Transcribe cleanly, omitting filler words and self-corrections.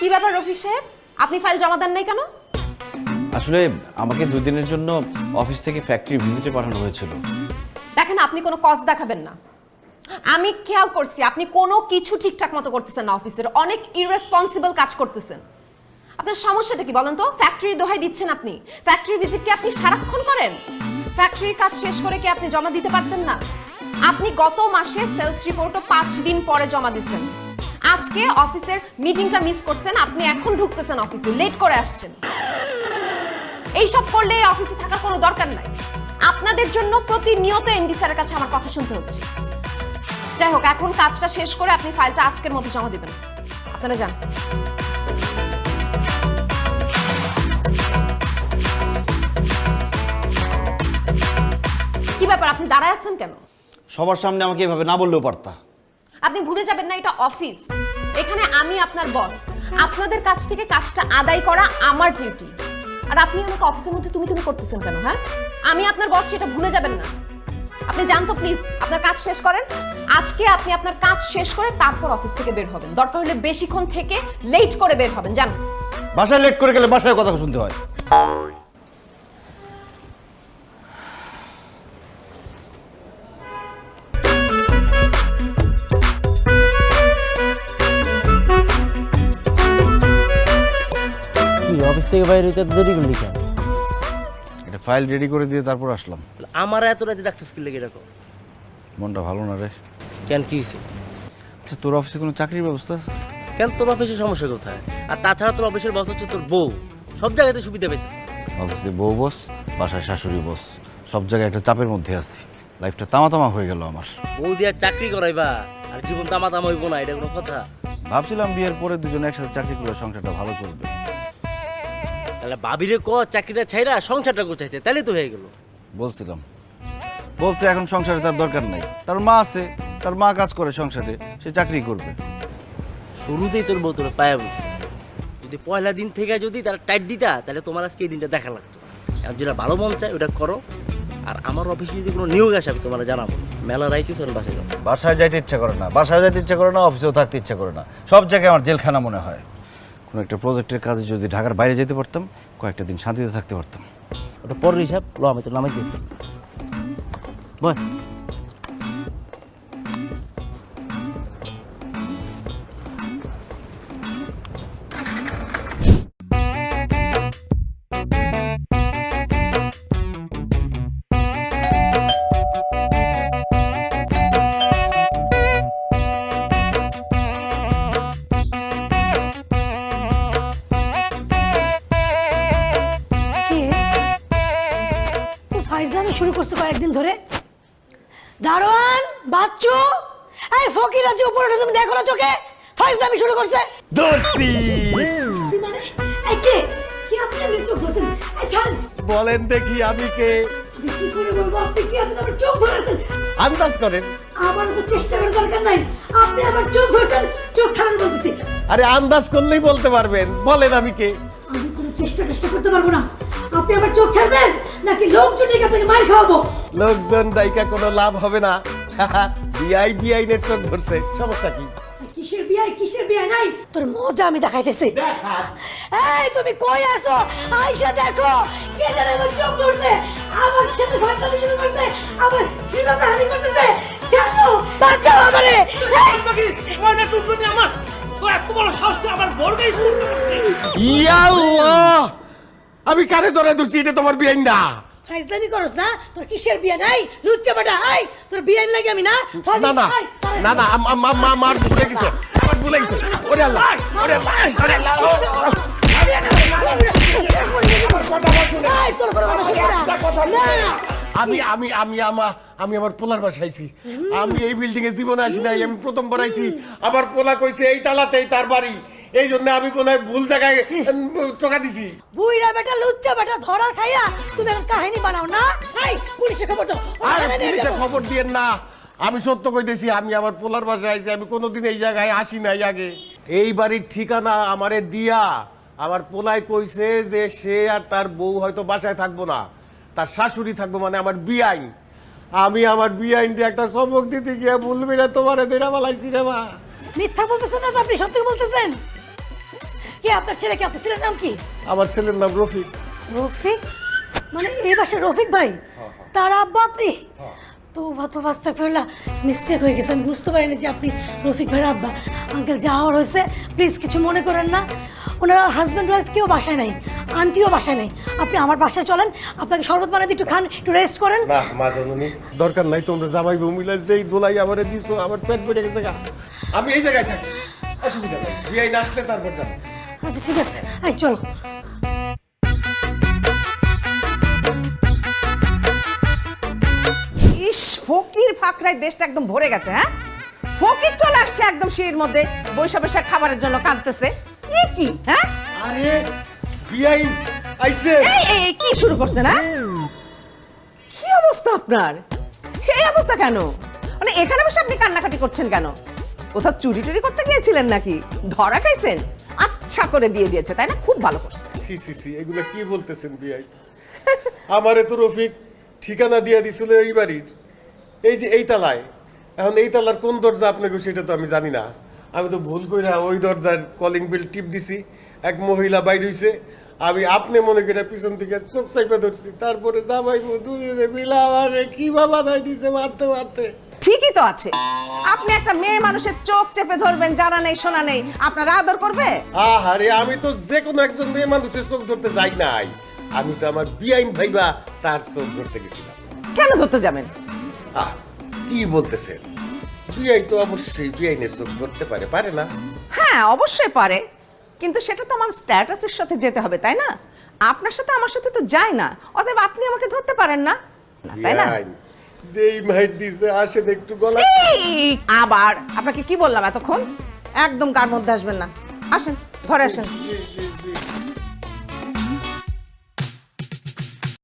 কি ব্যাপার রফিক সাহেব, আপনি ফাইল জমা দেন নাই কেন? আসলে আমাকে 2 দিনের জন্য অফিস থেকে ফ্যাক্টরি ভিজিটে পাঠানো হয়েছিল। দেখেন, আপনি কোনো কজ দেখাবেন না। আমি খেয়াল করছি আপনি কোনো কিছু ঠিকঠাক মতো করতেছেন না, অফিসের অনেক ইররেসপন্সিবল কাজ করতেছেন। আপনার সমস্যাটা কি বলেন তো? ফ্যাক্টরির দোহাই দিচ্ছেন আপনি। ফ্যাক্টরি ভিজিট কি আপনি সারাক্ষণ করেন? ফ্যাক্টরির কাজ শেষ করে কি আপনি জমা দিতে পারতেন না? আপনি গত মাসে সেলস রিপোর্টও 5 দিন পরে জমা দিয়েছেন। আজকে অফিসের মিটিংটা মিস করছেন, আপনি এখন ঢুকতেছেন অফিসে, লেট করে আসছেন। এইসব করলে অফিসে থাকার কোনো দরকার নাই। আপনাদের জন্য প্রতিনিয়ত এমডি স্যারের কাছে আমার কথা শুনতে হচ্ছে। যাই হোক, এখন কাজটা শেষ করে আপনি ফাইলটা আজকের মধ্যে জমা দিবেন। আপনারা যান। কি ব্যাপার, আপনি দাঁড়ায় আছেন কেন? সবার সামনে আমাকে এভাবে না বললেও পারতা। আপনি ভুলে যাবেন না এটা অফিস। এখানে আমি আপনার বস। আপনাদের কাছ থেকে কাজটা আদায় করা আমার ডিউটি। আর আপনি আমাকে অফিসের মধ্যে তুমি করতেছেন কেন? হ্যাঁ, আমি আপনার বস, সেটা ভুলে যাবেন না। আপনি যান তো প্লিজ, আপনার কাজ শেষ করেন। আজকে আপনি আপনার কাজ শেষ করে তারপর অফিস থেকে বের হবেন। দরকার হলে বেশিক্ষণ থেকে লেট করে বের হবেন। যান। বাসায় লেট করে গেলে বাসায় কথা শুনতে হয়। অফিস থেকে বাইরে হইতে দেরি করলি কেন? এটা ফাইল রেডি করে দিয়ে তারপর আসলাম। আমার এত রাতে ডাকছিস কি লেগে রাখো? মনটা ভালো না রে। কেন, কি হয়েছে? আচ্ছা, তোর অফিসে কোনো চাকরির ব্যবস্থা আছে? কেন, তোর অফিসের সমস্যা কোথায়? আর তাছাড়া তোর অফিসের বস হচ্ছে তোর বউ, সব জায়গাতে সুবিধা পেতে। অফিসে বউ বস, বাসায় শাশুড়ি বস, সব জায়গায় একটা চাপের মধ্যে আছি। লাইফটা তামা হয়ে গেল আমার। বউ দিয়া চাকরি করাইবা আর জীবন তামা হইব না, এটা কোনো কথা? ভাবছিলাম বিয়ের পরে দুজনে একসাথে চাকরি করলে সংসারটা ভালো করবে। তাহলে ভাবিরে ক চাকরিটা ছাইরা সংসারটা গোছাইতে, তাহলে তো হয়ে গেল। বলছিলাম, বলছে এখন সংসারে তার দরকার নাই, তার মা আছে, তার মা কাজ করে সংসারে, সে চাকরি করবে। শুরুতেই তোর বউ তোর পায়া বলছে, যদি পয়লা দিন থেকে যদি তারা টাইট দিতা তাহলে তোমার আজকে এই দিনটা দেখা লাগতো। আর যেটা ভালো মন চায় ওটা করো। আর আমার অফিসে যদি কোনো নিয়োগ আসে আমি তোমার জানাবো। মেলা রাইতে তোর বাসায় যাবো। বাসায় যাইতে ইচ্ছা করে না, বাসায় যাইতে ইচ্ছা করে না, অফিসেও থাকতে ইচ্ছা করে না, সব জায়গায় আমার জেলখানা মনে হয়। কোনো একটা প্রজেক্টের কাজে যদি ঢাকার বাইরে যেতে পারতাম, কয়েকটা দিন শান্তিতে থাকতে পারতাম। ওটা পরের হিসাব, লো আমি তো নামাই দিচ্ছি। বল। ফাইজলামি শুরু করছে কয়েকদিন ধরে। দারোয়ান বাচ্চু, এই ফকির আছে উপরে, তুমি দেখো না চোখে? ফাইজলামি শুরু করছে। দর্শি মানে এই কে কি আপনি আমার চোখ ধরছেন? এই ছাড়েন। বলেন দেখি আমি কে? আমি কি করে বলবো আপনি কি? আপনি তো আমার চোখ ধরেছেন। আন্দাজ করেন। আমার তো চেষ্টা করার দরকার নাই, আপনি আমার চোখ ধরছেন। চোখ ছাড়ান বলতেছি। আরে আন্দাজ করলেই বলতে পারবেন, বলেন আমি কে? আমি কোনো চেষ্টা করতে পারবো না। আপনি আমার চোখ ছাড়বেন নাকি লোকজন এখান থেকে মার খাওয়াবো? লোকজন ডাইকা কোনো লাভ হবে না। বিআই নেট চোখ ধরছে, সমস্যা কি? কিসের বিয়ে নাই? তোর মজা আমি দেখাইতেছি। এই তুমি কই আছো? আইসা দেখো কে জানে আমার চোখ ধরছে, আমার সাথে ফাজলামি শুরু করছে, আমার সিনেমা হানি করতেছে। জানো বাঁচাও আমারে। ওটা টুকটুনি আমার, তোর এত বড় সাহস তুই আমার বড়কে স্কুল করছিস? ইয়া আল্লাহ, আমি কারে জড়াই ধরছি? এটা তোমার বিআইন না। ফাজলামি করছ না? তোর কিসের বিয়ে নাই? লুচ্চা বেটা, আই তোর বিয়ে লাগে আমি না? না না না না, আমার ভুলে গেছে, আমার ভুলে গেছে। ওরে আল্লাহ, ওরে আল্লাহ, ওরে আল্লাহ। আমি আমার পোলার বাসায় আইছি। আমি এই বিল্ডিং এ জীবনে আসি নাই, আমি প্রথমবার আইছি। আমার পোলা কইছে এই তালাতেই তার বাড়ি, এই জন্য আমি কোন ভুল জায়গায় টাকা দিছি। বুইরা বেটা, লুচ্চা বেটা, ধরা খাইয়া তুমি এখন কাহিনী বানাও না। এই পুলিশে খবর দাও। আর পুলিশে খবর দিয়েন না, আমি সত্য কইতেছি। আমি আমার পোলার বাসায় আইছি, আমি কোনোদিন এই জায়গায় আসি নাই আগে। এই বাড়ির ঠিকানা আমারে দিয়া আমার পোলাই কইছে যে সে আর তার বউ হয়তো বাসায় থাকবো না, তার শাশুড়ি থাকবো, মানে আমার বিআইন। আমি আমার বিআইনকে একটা চমক দিতে গিয়ে বলবি না তোমারে দেরা বালাইছি রে মা। মিথ্যা বলতেছেন না তো আপনি? সত্যি বলতেছেন? কে আপনার ছেলে, কে আপনার ছেলের নাম কি? আমার ছেলের নাম রফিক। রফিক? মানে এই বাসার রফিক ভাই? তার আব্বা আপনি? তো আস্তাগফিরুল্লাহ, মিস্টেক হয়ে গেছে, আমি বুঝতে পারিনি যে আপনি রফিক ভাইয়ের আব্বা। আঙ্কেল যা হওয়ার হয়েছে, প্লিজ কিছু মনে করেন না। ওনারা হাজব্যান্ড ওয়াইফ কেউ বাসায় নাই, আন্টিও বাসায় নেই। আপনি আমার বাসায় চলেন, আপনাকে শরবত বানিয়ে দিই, একটু খান, একটু রেস্ট করেন। না মা জননী, দরকার নাই, তোমরা জামাই বউ মিলে যেই দোলাই আমারে দিছো, আমার পেট ভরে গেছে গা। আমি এই জায়গায় থাকি, অসুবিধা নাই, বিয়ে না আসলে তারপর যাবো। আচ্ছা ঠিক আছে, আই চলো। ইস, ফকির ফাকরায় দেশটা একদম ভরে গেছে। হ্যাঁ, ফকির চলে আসছে একদম সিঁড়ির মধ্যে, বৈশা বৈশা খাবারের জন্য কাঁদতেছে। কি হ্যাঁ, আরে বিয়াই আইছে। এই কি শুরু করছেন? হ্যাঁ, কি অবস্থা আপনার? এই অবস্থা কেন? মানে এখানে বসে আপনি কান্নাকাটি করছেন কেন? কোথাও চুরি টুরি করতে গিয়েছিলেন নাকি? ধরা খাইছেন? আচ্ছা করে দিয়ে দিয়েছে, তাই না? খুব ভালো করছে। সি সি সি, এগুলা কি বলতেছেন বিয়াই? আমারে তো রফিক ঠিকানা দিয়ে দিছিল এই বাড়ির, এই যে এই তালায়। এখন এই তালার কোন দরজা আপনাকে সেটা তো আমি জানি না। আমি তো ভুল করে ওই দরজার কলিং বেল টিপ দিছি, এক মহিলা বাইর হইছে, আমি আপনি মনে করে পিছন থেকে চোখ চাইপা ধরছি, তারপরে জামাই দুজনে মিলা আমারে কি বাবা দাই দিছে মারতে মারতে। ঠিকই তো আছে, আপনি একটা মেয়ে মানুষের চোখ চেপে ধরবেন, জানা নেই শোনা নেই, আপনার আদর করবে? আহারে, আমি তো যে কোনো একজন মেয়ে মানুষের চোখ ধরতে যাই নাই, আমি তো আমার বিআইন ভাইবা তার চোখ ধরতে গেছিলাম। কেন ধরতে যাবেন? আহ, কি বলতেছেন? বিআই তো অবশ্যই বিআইনের চোখ ধরতে পারে, পারে না? হ্যাঁ অবশ্যই পারে, কিন্তু সেটা তো আমার স্ট্যাটাসের সাথে যেতে হবে, তাই না? আপনার সাথে আমার সাথে তো যায় না, অতএব আপনি আমাকে ধরতে পারেন না, তাই না? বিআইন যেই মাইট দিছে, আসেন একটু গলা। এই, আবার আপনাকে কি বললাম এতক্ষণ? একদম গার মধ্যে আসবেন না, আসেন ঘরে আসেন।